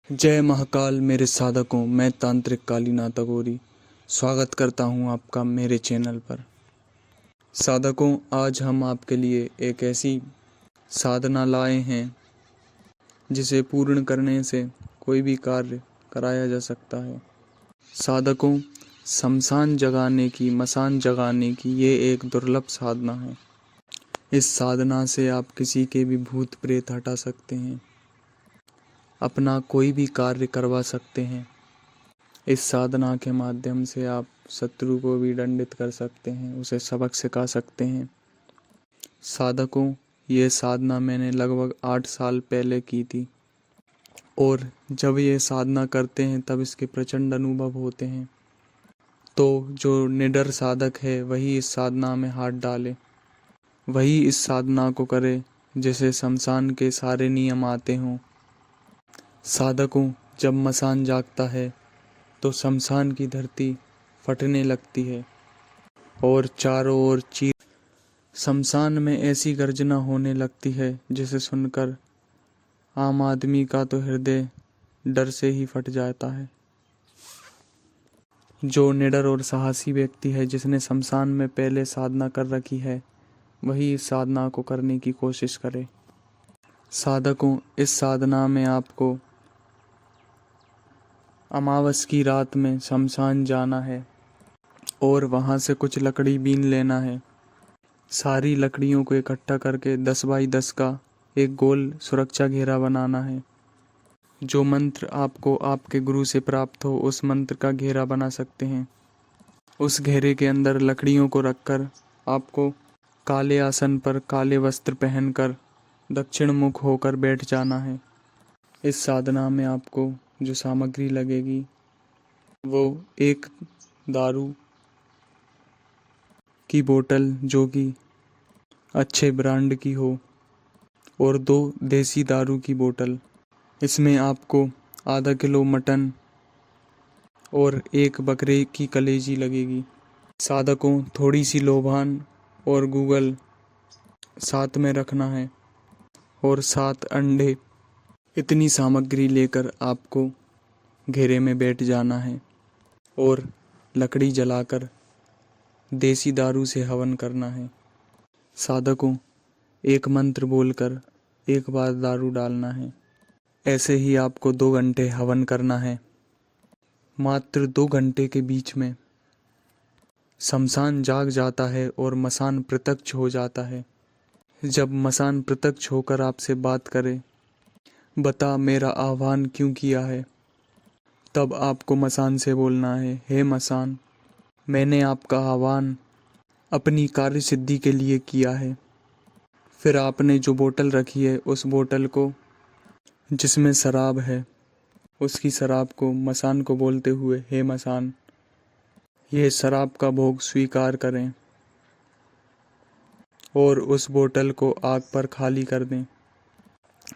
जय महाकाल मेरे साधकों, मैं तांत्रिक कालीनाथ अघोरी स्वागत करता हूं आपका मेरे चैनल पर। साधकों, आज हम आपके लिए एक ऐसी साधना लाए हैं जिसे पूर्ण करने से कोई भी कार्य कराया जा सकता है। साधकों, शमशान जगाने की, मसान जगाने की ये एक दुर्लभ साधना है। इस साधना से आप किसी के भी भूत प्रेत हटा सकते हैं, अपना कोई भी कार्य करवा सकते हैं। इस साधना के माध्यम से आप शत्रु को भी दंडित कर सकते हैं, उसे सबक सिखा सकते हैं। साधकों, ये साधना मैंने लगभग 8 साल पहले की थी और जब ये साधना करते हैं तब इसके प्रचंड अनुभव होते हैं। तो जो निडर साधक है वही इस साधना में हाथ डाले, वही इस साधना को करे जैसे शमशान के सारे नियम आते हों। साधकों, जब मसान जागता है तो शमशान की धरती फटने लगती है और चारों ओर चीर शमशान में ऐसी गर्जना होने लगती है जिसे सुनकर आम आदमी का तो हृदय डर से ही फट जाता है। जो निडर और साहसी व्यक्ति है, जिसने शमशान में पहले साधना कर रखी है, वही इस साधना को करने की कोशिश करे। साधकों, इस साधना में आपको अमावस की रात में शमशान जाना है और वहाँ से कुछ लकड़ी बीन लेना है। सारी लकड़ियों को इकट्ठा करके 10 बाई 10 का एक गोल सुरक्षा घेरा बनाना है। जो मंत्र आपको आपके गुरु से प्राप्त हो उस मंत्र का घेरा बना सकते हैं। उस घेरे के अंदर लकड़ियों को रखकर आपको काले आसन पर काले वस्त्र पहनकर दक्षिण मुख होकर बैठ जाना है। इस साधना में आपको जो सामग्री लगेगी वो एक दारू की बोतल जो कि अच्छे ब्रांड की हो और 2 देसी दारू की बोतल। इसमें आपको आधा किलो मटन और 1 बकरे की कलेजी लगेगी। साधकों, थोड़ी सी लोबान और गूगल साथ में रखना है और 7 अंडे। इतनी सामग्री लेकर आपको घेरे में बैठ जाना है और लकड़ी जलाकर देसी दारू से हवन करना है। साधकों, एक मंत्र बोलकर एक बार दारू डालना है। ऐसे ही आपको 2 घंटे हवन करना है। मात्र 2 घंटे के बीच में शमशान जाग जाता है और मसान प्रत्यक्ष हो जाता है। जब मसान प्रत्यक्ष होकर आपसे बात करे, बता मेरा आह्वान क्यों किया है, तब आपको मसान से बोलना है, हे मसान, मैंने आपका आह्वान अपनी कार्य सिद्धि के लिए किया है। फिर आपने जो बोतल रखी है उस बोतल को, जिसमें शराब है, उसकी शराब को मसान को बोलते हुए, हे मसान, यह शराब का भोग स्वीकार करें और उस बोतल को आग पर खाली कर दें।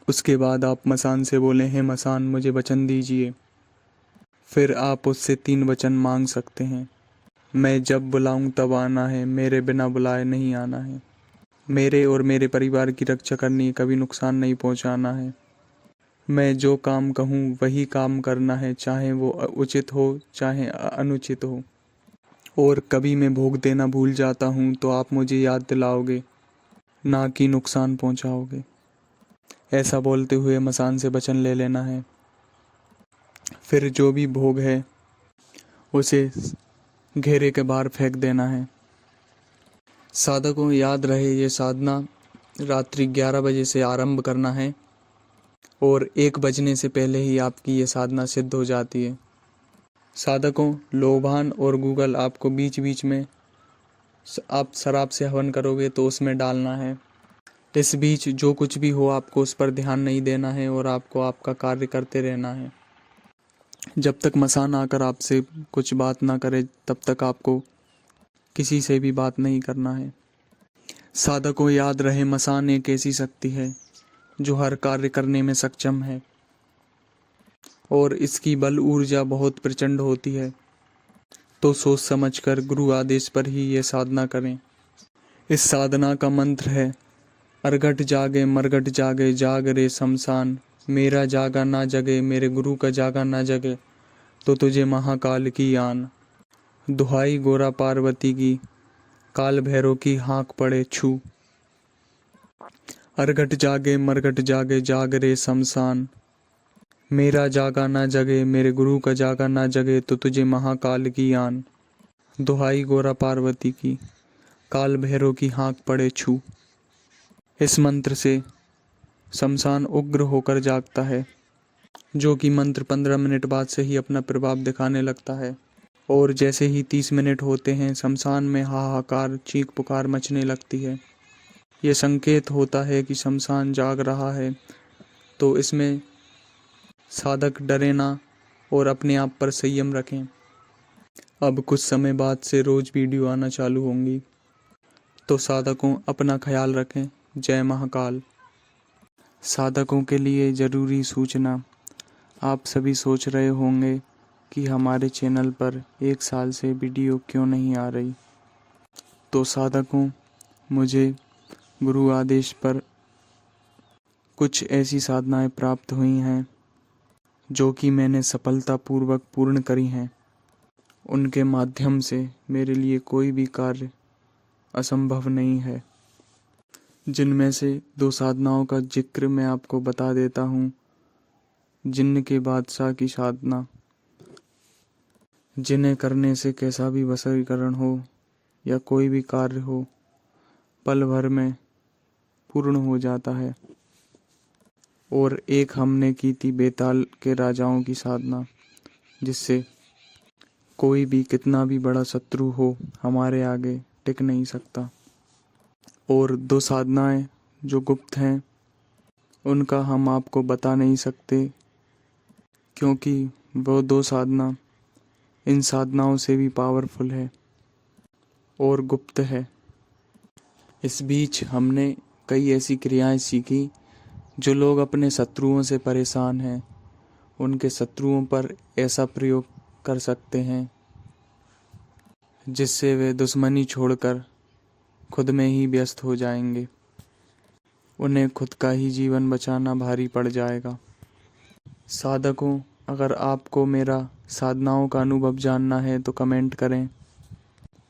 उसके बाद आप मसान से बोलें, हे मसान, मुझे वचन दीजिए। फिर आप उससे 3 वचन मांग सकते हैं। मैं जब बुलाऊं तब आना है, मेरे बिना बुलाए नहीं आना है, मेरे और मेरे परिवार की रक्षा करनी है, कभी नुकसान नहीं पहुंचाना है, मैं जो काम कहूं वही काम करना है, चाहे वो उचित हो चाहे अनुचित हो, और कभी मैं भोग देना भूल जाता हूं तो आप मुझे याद दिलाओगे, ना कि नुकसान पहुंचाओगे। ऐसा बोलते हुए मसान से वचन ले लेना है। फिर जो भी भोग है उसे घेरे के बाहर फेंक देना है। साधकों, याद रहे ये साधना रात्रि 11 बजे से आरंभ करना है और 1 बजने से पहले ही आपकी ये साधना सिद्ध हो जाती है। साधकों, लोबान और गूगल आपको बीच बीच में, आप शराब से हवन करोगे तो उसमें डालना है। इस बीच जो कुछ भी हो आपको उस पर ध्यान नहीं देना है और आपको आपका कार्य करते रहना है। जब तक मसान आकर आपसे कुछ बात ना करे तब तक आपको किसी से भी बात नहीं करना है। साधकों, याद रहे मसान एक ऐसी शक्ति है जो हर कार्य करने में सक्षम है और इसकी बल ऊर्जा बहुत प्रचंड होती है। तो सोच समझकर गुरु आदेश पर ही ये साधना करें। इस साधना का मंत्र है, अरगट जागे मरगट जागे, जाग रे शमशान, मेरा जागा ना जगे, मेरे गुरु का जागा ना जगे, तो तुझे महाकाल की आन। दुहाई गोरा पार्वती की, काल भैरव की हाँक पड़े छू। अरघट जागे मरघट जागे, जाग रे शमशान। मेरा जागा ना जगे, मेरे गुरु का जागा ना जगे, तो तुझे महाकाल की आन। दुहाई गोरा पार्वती की, काल भैरव की हाँक पड़े छू। इस मंत्र से शमशान उग्र होकर जागता है, जो कि मंत्र 15 मिनट बाद से ही अपना प्रभाव दिखाने लगता है। और जैसे ही 30 मिनट होते हैं, शमशान में हाहाकार चीख पुकार मचने लगती है। ये संकेत होता है कि शमशान जाग रहा है, तो इसमें साधक डरे ना और अपने आप पर संयम रखें। अब कुछ समय बाद से रोज वीडियो आना चालू होंगी, तो साधकों अपना ख्याल रखें। जय महाकाल। साधकों के लिए ज़रूरी सूचना, आप सभी सोच रहे होंगे कि हमारे चैनल पर 1 साल से वीडियो क्यों नहीं आ रही। तो साधकों, मुझे गुरु आदेश पर कुछ ऐसी साधनाएं प्राप्त हुई हैं जो कि मैंने सफलतापूर्वक पूर्ण करी हैं। उनके माध्यम से मेरे लिए कोई भी कार्य असंभव नहीं है। जिनमें से 2 साधनाओं का जिक्र मैं आपको बता देता हूँ। जिन्न के बादशाह की साधना, जिन्हें करने से कैसा भी वशीकरण हो या कोई भी कार्य हो, पल भर में पूर्ण हो जाता है। और एक हमने की थी बेताल के राजाओं की साधना, जिससे कोई भी कितना भी बड़ा शत्रु हो हमारे आगे टिक नहीं सकता। और 2 साधनाएं जो गुप्त हैं, उनका हम आपको बता नहीं सकते, क्योंकि वो 2 साधना इन साधनाओं से भी पावरफुल है और गुप्त है। इस बीच हमने कई ऐसी क्रियाएं सीखी जो लोग अपने शत्रुओं से परेशान हैं, उनके शत्रुओं पर ऐसा प्रयोग कर सकते हैं जिससे वे दुश्मनी छोड़कर खुद में ही व्यस्त हो जाएंगे। उन्हें खुद का ही जीवन बचाना भारी पड़ जाएगा। साधकों, अगर आपको मेरा साधनाओं का अनुभव जानना है तो कमेंट करें।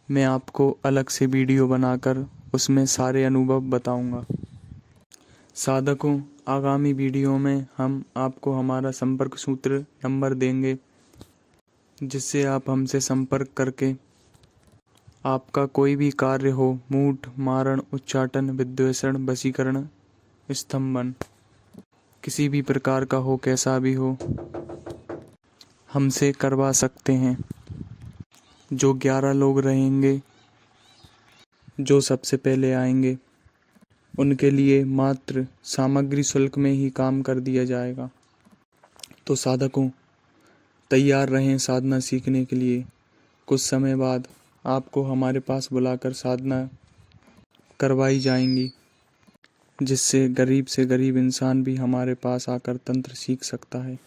मैं आपको अलग से वीडियो बनाकर उसमें सारे अनुभव बताऊंगा। साधकों, आगामी वीडियो में हम आपको हमारा संपर्क सूत्र नंबर देंगे, जिससे आप हमसे संपर्क करके आपका कोई भी कार्य हो, मूठ, मारण, उच्चाटन, विद्वेषण, वशीकरण, स्तंभन, किसी भी प्रकार का हो, कैसा भी हो, हमसे करवा सकते हैं। जो 11 लोग रहेंगे, जो सबसे पहले आएंगे, उनके लिए मात्र सामग्री शुल्क में ही काम कर दिया जाएगा। तो साधकों, तैयार रहें साधना सीखने के लिए। कुछ समय बाद आपको हमारे पास बुलाकर साधना करवाई जाएंगी, जिससे गरीब से गरीब इंसान भी हमारे पास आकर तंत्र सीख सकता है।